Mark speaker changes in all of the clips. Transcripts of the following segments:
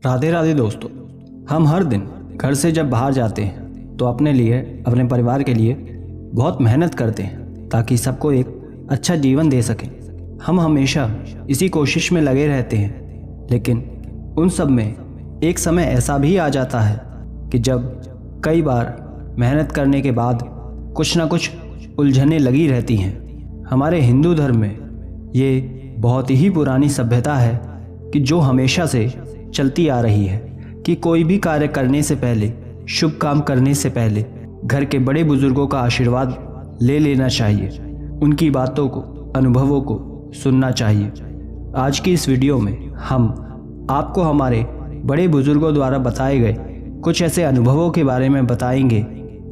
Speaker 1: राधे राधे दोस्तों। हम हर दिन घर से जब बाहर जाते हैं तो अपने लिए, अपने परिवार के लिए बहुत मेहनत करते हैं ताकि सबको एक अच्छा जीवन दे सकें। हम हमेशा इसी कोशिश में लगे रहते हैं, लेकिन उन सब में एक समय ऐसा भी आ जाता है कि जब कई बार मेहनत करने के बाद कुछ ना कुछ उलझनें लगी रहती हैं। हमारे हिंदू धर्म में ये बहुत ही पुरानी सभ्यता है कि जो हमेशा से चलती आ रही है कि कोई भी कार्य करने से पहले, शुभ काम करने से पहले घर के बड़े बुजुर्गों का आशीर्वाद ले लेना चाहिए। उनकी बातों को, अनुभवों को सुनना चाहिए। आज की इस वीडियो में हम आपको हमारे बड़े बुजुर्गों द्वारा बताए गए कुछ ऐसे अनुभवों के बारे में बताएंगे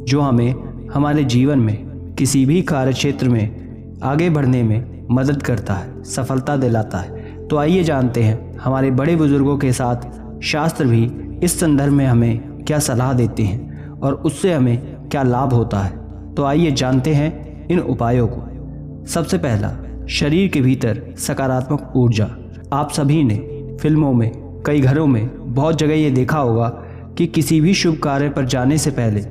Speaker 1: जो हमें हमारे जीवन में किसी भी कार्य क्षेत्र में आगे बढ़ने में मदद करता है, सफलता दिलाता है। तो आइए जानते हैं हमारे बड़े बुजुर्गों के साथ शास्त्र भी इस संदर्भ में हमें क्या सलाह देते हैं और उससे हमें क्या लाभ होता है। तो आइए जानते हैं इन उपायों को। सबसे पहला, शरीर के भीतर सकारात्मक ऊर्जा। आप सभी ने फिल्मों में, कई घरों में बहुत जगह ये देखा होगा कि किसी भी शुभ कार्य पर जाने से पहले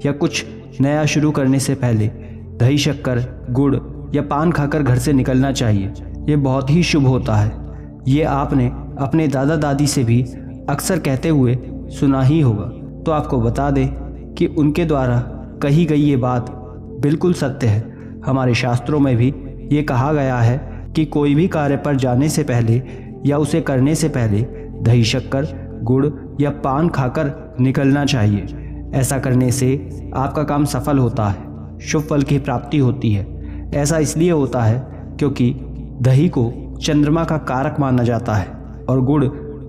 Speaker 1: या कुछ नया शुरू करने से पहले दही, शक्कर, गुड़ या पान खाकर घर से निकलना चाहिए। ये बहुत ही शुभ होता है। ये आपने अपने दादा दादी से भी अक्सर कहते हुए सुना ही होगा। तो आपको बता दें कि उनके द्वारा कही गई ये बात बिल्कुल सत्य है। हमारे शास्त्रों में भी ये कहा गया है कि कोई भी कार्य पर जाने से पहले या उसे करने से पहले दही, शक्कर, गुड़ या पान खाकर निकलना चाहिए। ऐसा करने से आपका काम सफल होता है, शुभ फल की प्राप्ति होती है। ऐसा इसलिए होता है क्योंकि दही को चंद्रमा का कारक माना जाता है और गुड़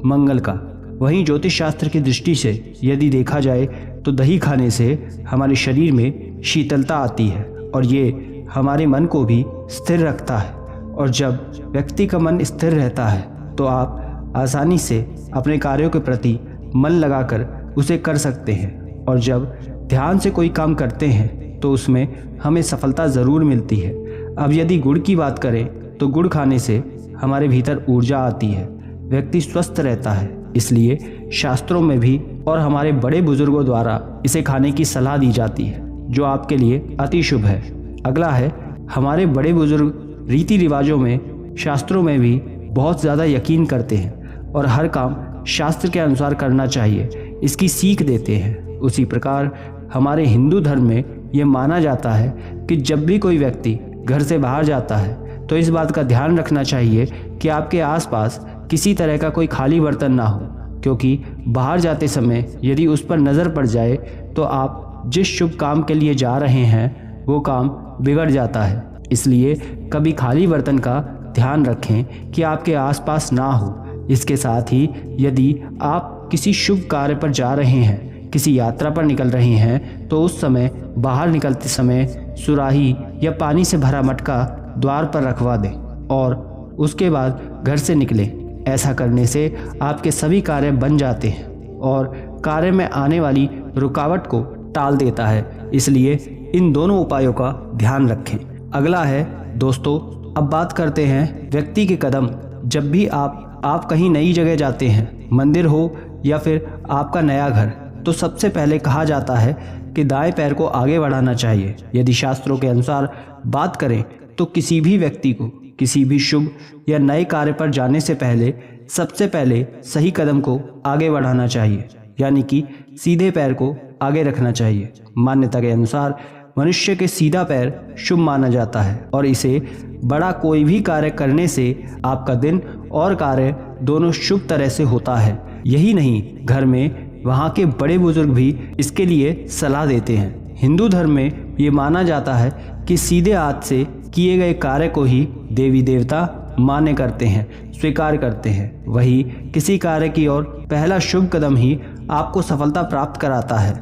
Speaker 1: मंगल का। वहीं ज्योतिष शास्त्र की दृष्टि से यदि देखा जाए तो दही खाने से हमारे शरीर में शीतलता आती है और ये हमारे मन को भी स्थिर रखता है। और जब व्यक्ति का मन स्थिर रहता है तो आप आसानी से अपने कार्यों के प्रति मन लगाकर उसे कर सकते हैं। और जब ध्यान से कोई काम करते हैं तो उसमें हमें सफलता ज़रूर मिलती है। अब यदि गुड़ की बात करें तो गुड़ खाने से हमारे भीतर ऊर्जा आती है, व्यक्ति स्वस्थ रहता है। इसलिए शास्त्रों में भी और हमारे बड़े बुजुर्गों द्वारा इसे खाने की सलाह दी जाती है, जो आपके लिए अति शुभ है। अगला है, हमारे बड़े बुजुर्ग रीति रिवाजों में, शास्त्रों में भी बहुत ज़्यादा यकीन करते हैं और हर काम शास्त्र के अनुसार करना चाहिए, इसकी सीख देते हैं। उसी प्रकार हमारे हिंदू धर्म में ये माना जाता है कि जब भी कोई व्यक्ति घर से बाहर जाता है तो इस बात का ध्यान रखना चाहिए कि आपके आसपास किसी तरह का कोई खाली बर्तन ना हो, क्योंकि बाहर जाते समय यदि उस पर नज़र पड़ जाए तो आप जिस शुभ काम के लिए जा रहे हैं वो काम बिगड़ जाता है। इसलिए कभी खाली बर्तन का ध्यान रखें कि आपके आसपास ना हो। इसके साथ ही यदि आप किसी शुभ कार्य पर जा रहे हैं, किसी यात्रा पर निकल रहे हैं, तो उस समय बाहर निकलते समय सुराही या पानी से भरा मटका द्वार पर रखवा दें और उसके बाद घर से निकलें। ऐसा करने से आपके सभी कार्य बन जाते हैं और कार्य में आने वाली रुकावट को टाल देता है। इसलिए इन दोनों उपायों का ध्यान रखें। अगला है दोस्तों, अब बात करते हैं व्यक्ति के कदम। जब भी आप कहीं नई जगह जाते हैं, मंदिर हो या फिर आपका नया घर, तो सबसे पहले कहा जाता है कि दाएं पैर को आगे बढ़ाना चाहिए। यदि शास्त्रों के अनुसार बात करें तो किसी भी व्यक्ति को किसी भी शुभ या नए कार्य पर जाने से पहले सबसे पहले सही कदम को आगे बढ़ाना चाहिए, यानी कि सीधे पैर को आगे रखना चाहिए। मान्यता के अनुसार मनुष्य के सीधा पैर शुभ माना जाता है और इसे बड़ा कोई भी कार्य करने से आपका दिन और कार्य दोनों शुभ तरह से होता है। यही नहीं, घर में वहाँ के बड़े बुजुर्ग भी इसके लिए सलाह देते हैं। हिंदू धर्म में ये माना जाता है कि सीधे हाथ से किए गए कार्य को ही देवी देवता मान्य करते हैं, स्वीकार करते हैं। वही किसी कार्य की ओर पहला शुभ कदम ही आपको सफलता प्राप्त कराता है।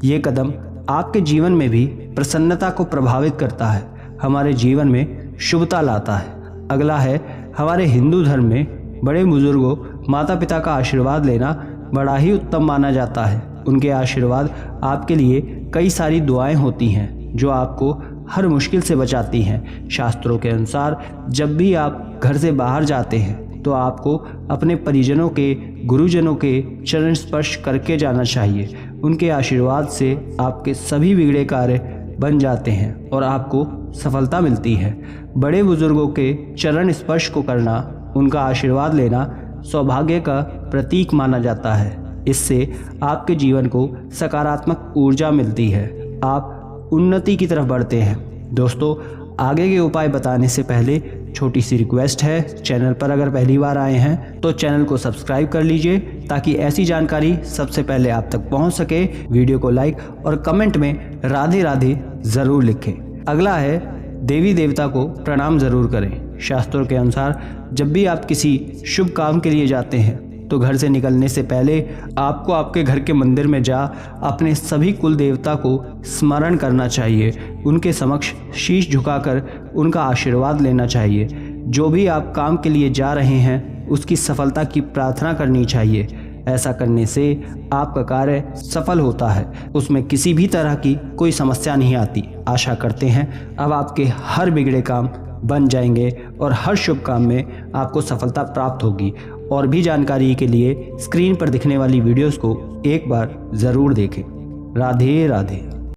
Speaker 1: ये कदम आपके जीवन में भी प्रसन्नता को प्रभावित करता है, हमारे जीवन में शुभता लाता है। अगला है, हमारे हिंदू धर्म में बड़े बुजुर्गों, माता पिता का आशीर्वाद लेना बड़ा ही उत्तम माना जाता है। उनके आशीर्वाद आपके लिए कई सारी दुआएं होती हैं जो आपको हर मुश्किल से बचाती हैं। शास्त्रों के अनुसार जब भी आप घर से बाहर जाते हैं तो आपको अपने परिजनों के, गुरुजनों के चरण स्पर्श करके जाना चाहिए। उनके आशीर्वाद से आपके सभी बिगड़े कार्य बन जाते हैं और आपको सफलता मिलती है। बड़े बुजुर्गों के चरण स्पर्श को करना, उनका आशीर्वाद लेना सौभाग्य का प्रतीक माना जाता है। इससे आपके जीवन को सकारात्मक ऊर्जा मिलती है, आप उन्नति की तरफ बढ़ते हैं। दोस्तों, आगे के उपाय बताने से पहले छोटी सी रिक्वेस्ट है, चैनल पर अगर पहली बार आए हैं तो चैनल को सब्सक्राइब कर लीजिए ताकि ऐसी जानकारी सबसे पहले आप तक पहुंच सके। वीडियो को लाइक और कमेंट में राधे राधे ज़रूर लिखें। अगला है, देवी देवता को प्रणाम ज़रूर करें। शास्त्रों के अनुसार जब भी आप किसी शुभ काम के लिए जाते हैं तो घर से निकलने से पहले आपको आपके घर के मंदिर में जा अपने सभी कुल देवता को स्मरण करना चाहिए। उनके समक्ष शीश झुकाकर उनका आशीर्वाद लेना चाहिए। जो भी आप काम के लिए जा रहे हैं उसकी सफलता की प्रार्थना करनी चाहिए। ऐसा करने से आपका कार्य सफल होता है, उसमें किसी भी तरह की कोई समस्या नहीं आती। आशा करते हैं अब आपके हर बिगड़े काम बन जाएंगे और हर शुभ काम में आपको सफलता प्राप्त होगी। और भी जानकारी के लिए स्क्रीन पर दिखने वाली वीडियोस को एक बार ज़रूर देखें। राधे राधे।